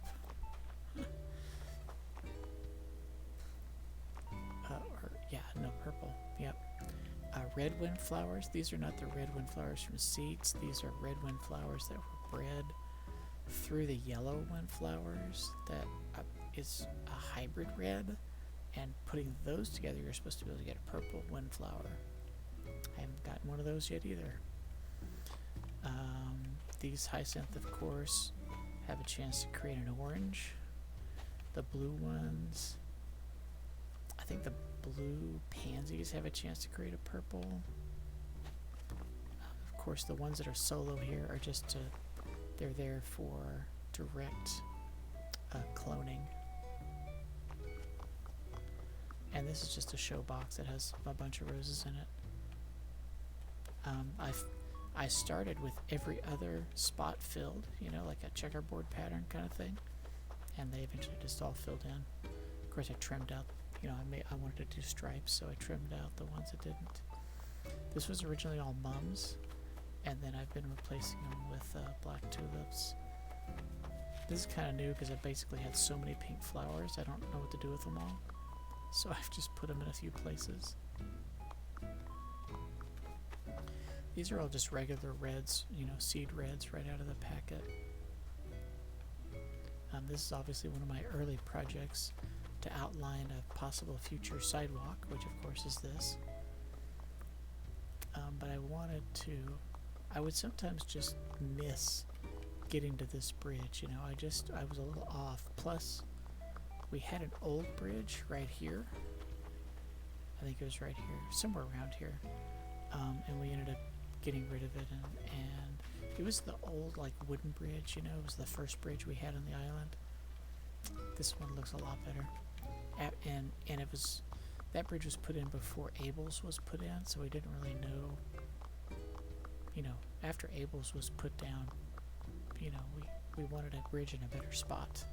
No purple. Yep. Red wind flowers. These are not the red wind flowers from seeds. These are red wind flowers that were bred through the yellow windflowers that is a hybrid red, and putting those together you're supposed to be able to get a purple windflower. I haven't gotten one of those yet either. These hyacinth, of course, have a chance to create an orange. The blue ones, I think the blue pansies have a chance to create a purple. Of course, the ones that are solo here are just they're there for direct cloning. And this is just a show box that has a bunch of roses in it. I started with every other spot filled, like a checkerboard pattern kind of thing, and they eventually just all filled in. Of course, I trimmed out, I wanted to do stripes, so I trimmed out the ones that didn't. This was originally all mums, and then I've been replacing them with black tulips. This is kind of new because I basically had so many pink flowers, I don't know what to do with them all. So I've just put them in a few places. These are all just regular reds, seed reds right out of the packet. This is obviously one of my early projects to outline a possible future sidewalk, which of course is this. But I would sometimes just miss getting to this bridge, I was a little off. Plus, we had an old bridge right here. I think it was right here, somewhere around here. And we ended up getting rid of it, and it was the old wooden bridge, it was the first bridge we had on the island. This one looks a lot better. And that bridge was put in before Abel's was put in, so we didn't really know, after Abel's was put down, we wanted a bridge in a better spot.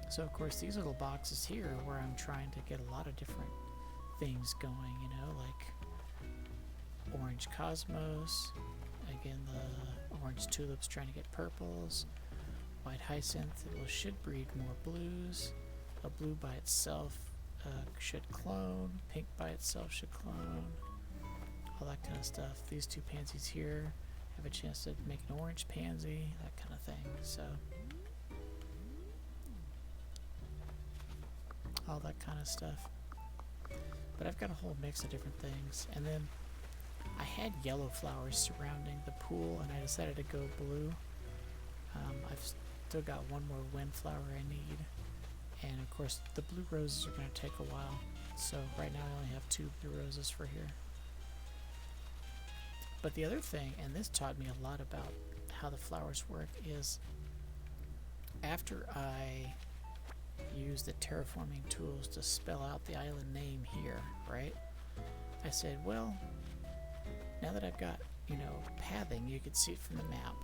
So of course these little boxes here are where I'm trying to get a lot of different things going, like orange cosmos, again the orange tulips trying to get purples, white hyacinth should breed more blues, a blue by itself should clone, pink by itself should clone, all that kind of stuff. These two pansies here have a chance to make an orange pansy, that kind of thing. So all that kind of stuff. But I've got a whole mix of different things. And then I had yellow flowers surrounding the pool, and I decided to go blue. I've still got one more windflower I need. And of course, the blue roses are going to take a while. So right now I only have 2 blue roses for here. But the other thing, and this taught me a lot about how the flowers work, is after I use the terraforming tools to spell out the island name here, right? I said, well, now that I've got, you know, pathing, you can see it from the map.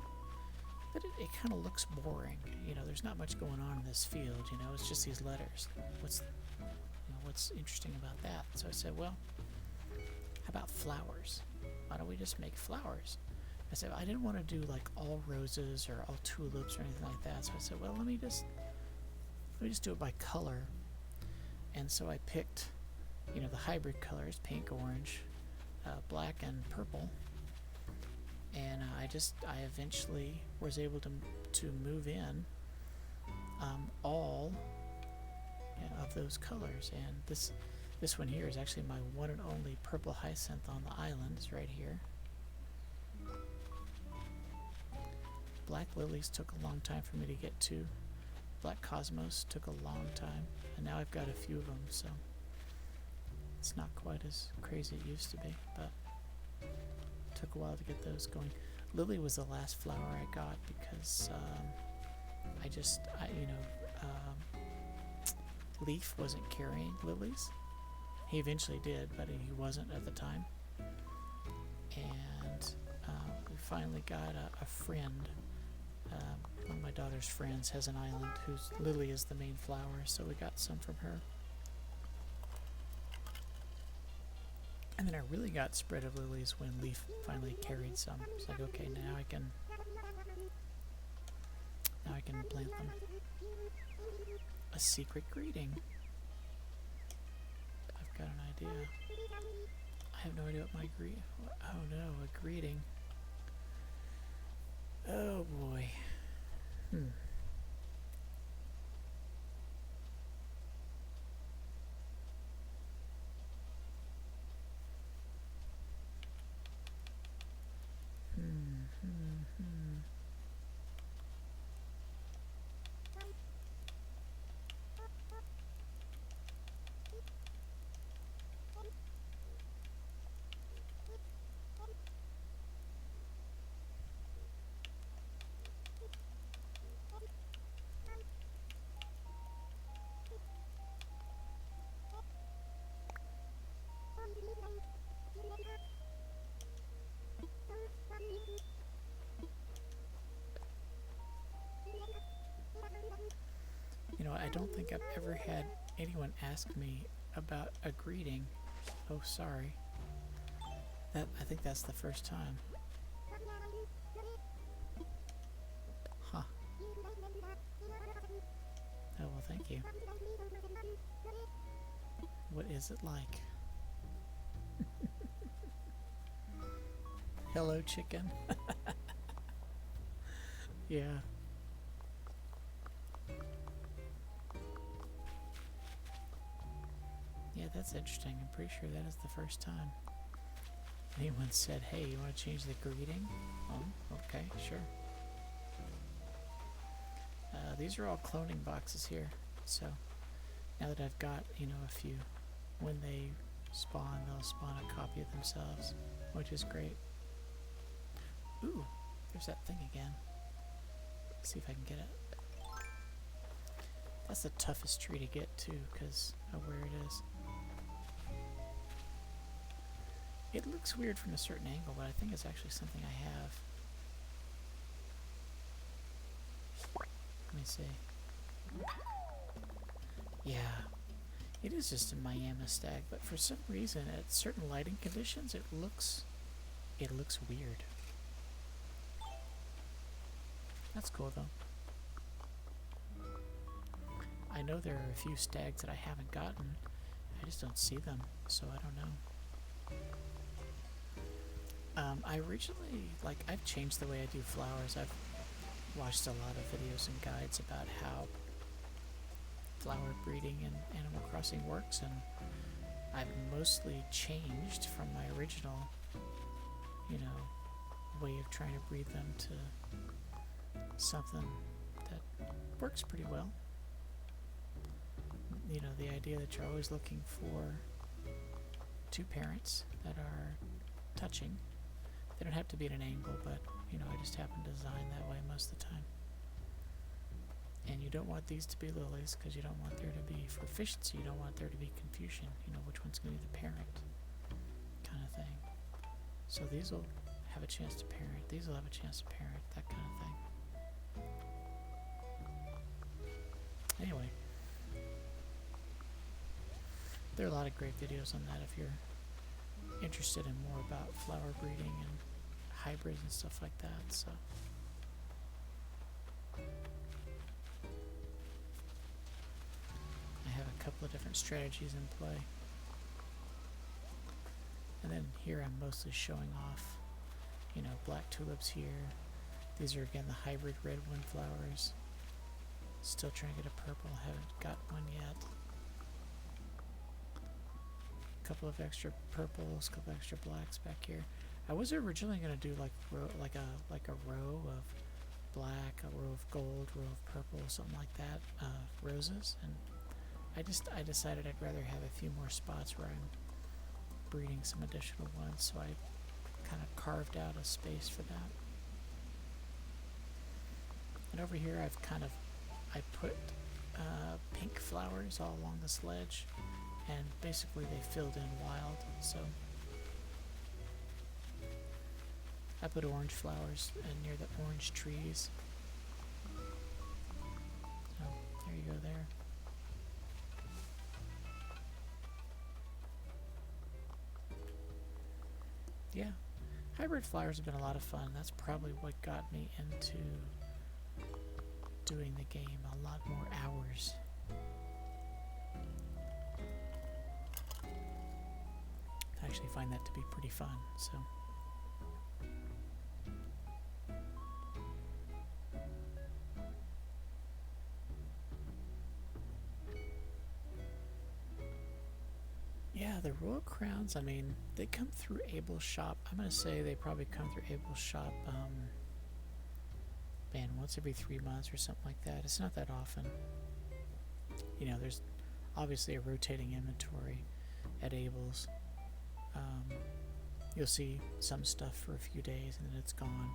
But it kind of looks boring. You know, there's not much going on in this field, you know, it's just these letters. What's interesting about that? So I said, well, how about flowers? Why don't we just make flowers? I said, I didn't want to do like all roses or all tulips or anything like that. So I said, well, let me just do it by color. And so I picked, you know, the hybrid colors, pink, orange, black, and purple. And I eventually was able to move in all of those colors. And this one here is actually my one and only purple hyacinth on the island. It's right here. Black lilies took a long time for me to get to. Black cosmos took a long time, and now I've got a few of them, so it's not quite as crazy as it used to be, but it took a while to get those going. Lily was the last flower I got because Leaf wasn't carrying lilies. He eventually did, but he wasn't at the time. And we finally got a friend. One of my daughter's friends has an island whose lily is the main flower, so we got some from her. And then I really got spread of lilies when Leaf finally carried some. It's like, okay, now I can plant them. A secret greeting. I've got an idea. I have no idea what my oh no, a greeting. Oh boy. You know, I don't think I've ever had anyone ask me about a greeting. Oh, sorry. I think that's the first time. Huh. Oh, well, thank you. What is it like? Hello, chicken. Yeah. Yeah, that's interesting. I'm pretty sure that is the first time anyone said, hey, you want to change the greeting? Oh, okay, sure. These are all cloning boxes here. So now that I've got, you know, a few, when they spawn, they'll spawn a copy of themselves, which is great. Ooh, there's that thing again. Let's see if I can get it. That's the toughest tree to get to because of where it is. It looks weird from a certain angle, but I think it's actually something I have. Let me see. Yeah, it is just a Miami stag, but for some reason, at certain lighting conditions, it looks weird. That's cool though. I know there are a few stags that I haven't gotten. I just don't see them, so I don't know. I originally, like, I've changed the way I do flowers. I've watched a lot of videos and guides about how flower breeding in Animal Crossing works, and I've mostly changed from my original, you know, way of trying to breed them to something that works pretty well. You know, the idea that you're always looking for two parents that are touching. They don't have to be at an angle, but, you know, I just happen to design that way most of the time. And you don't want these to be lilies because you don't want there to be, for efficiency, you don't want there to be confusion, you know, which one's going to be the parent kind of thing. So these will have a chance to parent, these will have a chance to parent, that kind of thing. Anyway, there are a lot of great videos on that if you're interested in more about flower breeding and hybrids and stuff like that. So I have a couple of different strategies in play, and then here I'm mostly showing off, you know, black tulips here. These are again the hybrid red windflowers. Still trying to get a purple, haven't got one yet. Couple of extra purples, couple extra blacks back here. I was originally going to do like a row of black, a row of gold, row of purple, something like that, roses, and I decided I'd rather have a few more spots where I'm breeding some additional ones, so I kind of carved out a space for that. And over here I put pink flowers all along this ledge, and basically they filled in wild, so I put orange flowers near the orange trees. So there you go there. Yeah, hybrid flowers have been a lot of fun. That's probably what got me into doing the game a lot more hours. I actually find that to be pretty fun, so. Yeah, the Royal Crowns, I mean, they come through Abel's shop. I'm going to say they probably come through Abel's shop, man, once every 3 months or something like that. It's not that often. You know, there's obviously a rotating inventory at Abel's. You'll see some stuff for a few days and then it's gone,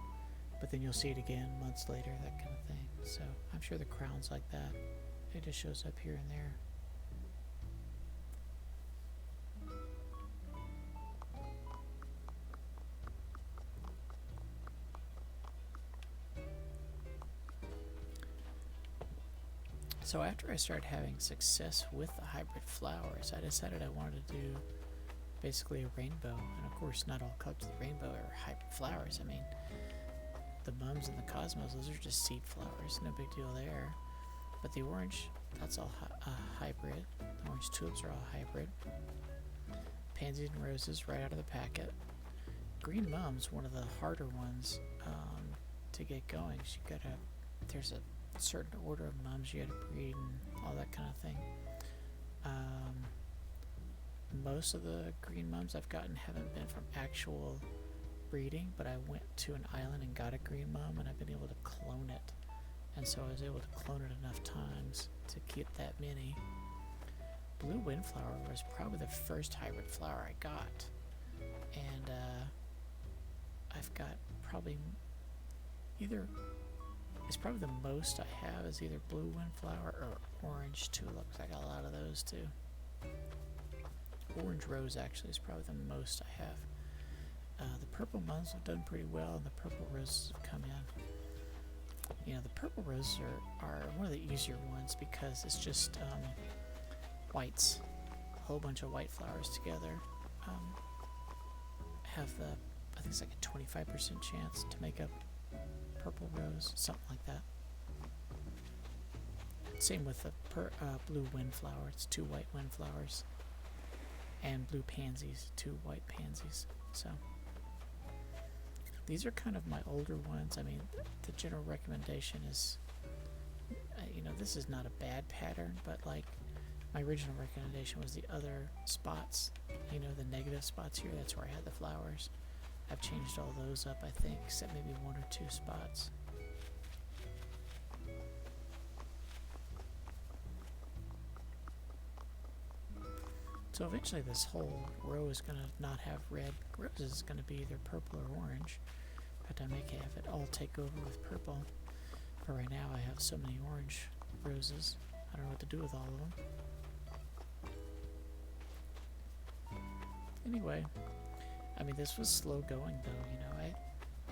but then you'll see it again months later, that kind of thing. So I'm sure the Crown's like that. It just shows up here and there. So after I started having success with the hybrid flowers, I decided I wanted to do basically a rainbow. And of course, not all cups of the rainbow are hybrid flowers. I mean, the mums and the cosmos, those are just seed flowers. No big deal there. But the orange, that's all hybrid. The orange tulips are all hybrid. Pansies and roses right out of the packet. Green mums, one of the harder ones to get going. There's a certain order of mums you had to breed and all that kind of thing. Most of the green mums I've gotten haven't been from actual breeding, but I went to an island and got a green mum, and I've been able to clone it. And so I was able to clone it enough times to keep that many. Blue windflower was probably the first hybrid flower I got, and I've got probably it's probably the most I have is either blue windflower or orange tulips. I got a lot of those too. Orange rose actually is probably the most I have. The purple mums have done pretty well, and the purple roses have come in. You know, the purple roses are one of the easier ones because it's just whites, a whole bunch of white flowers together. Have I think it's like a 25% chance to make up purple rose, something like that. Same with the blue windflower. It's 2 white windflowers. And blue pansies, 2 white pansies. So These are kind of my older ones. I mean, the general recommendation is, you know, this is not a bad pattern, but like my original recommendation was the other spots, you know, the negative spots here. That's where I had the flowers. I've changed all those up, I think, except maybe one or two spots. So eventually this whole row is going to not have red roses. It's going to be either purple or orange. But I may have it all take over with purple. But right now I have so many orange roses. I don't know what to do with all of them. Anyway, I mean, this was slow going though, you know.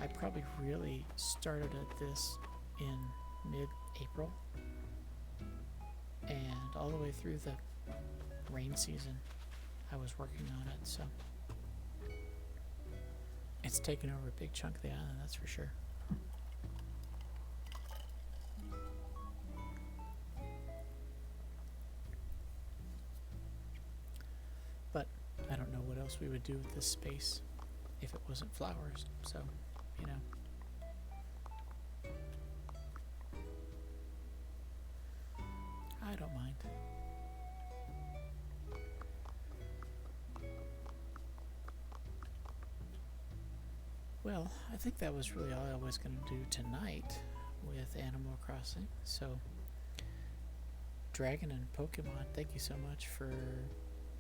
I probably really started at this in mid-April. And all the way through the rain season I was working on it, so it's taken over a big chunk of the island, that's for sure. But I don't know what else we would do with this space if it wasn't flowers, so, you know. I don't mind. Well, I think that was really all I was going to do tonight with Animal Crossing. So, Dragon and Pokemon, thank you so much for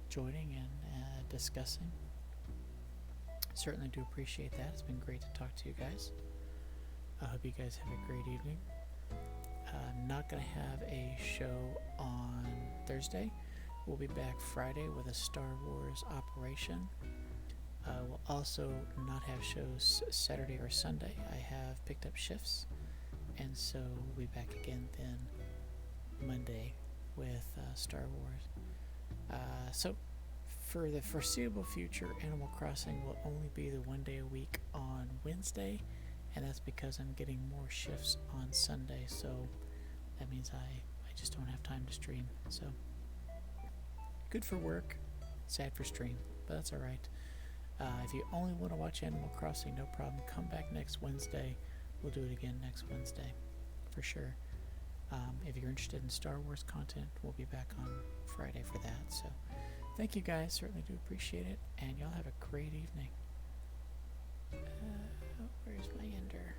joining and discussing. Certainly do appreciate that. It's been great to talk to you guys. I hope you guys have a great evening. I'm not going to have a show on Thursday. We'll be back Friday with a Star Wars operation. We'll also not have shows Saturday or Sunday. I have picked up shifts, and so we'll be back again then Monday with Star Wars. So for the foreseeable future, Animal Crossing will only be the 1 day a week on Wednesday, and that's because I'm getting more shifts on Sunday, so that means I just don't have time to stream. So good for work, sad for stream, but that's alright. If you only want to watch Animal Crossing, no problem. Come back next Wednesday. We'll do it again next Wednesday, for sure. If you're interested in Star Wars content, we'll be back on Friday for that. So, thank you guys. Certainly do appreciate it. And y'all have a great evening. Where's my ender?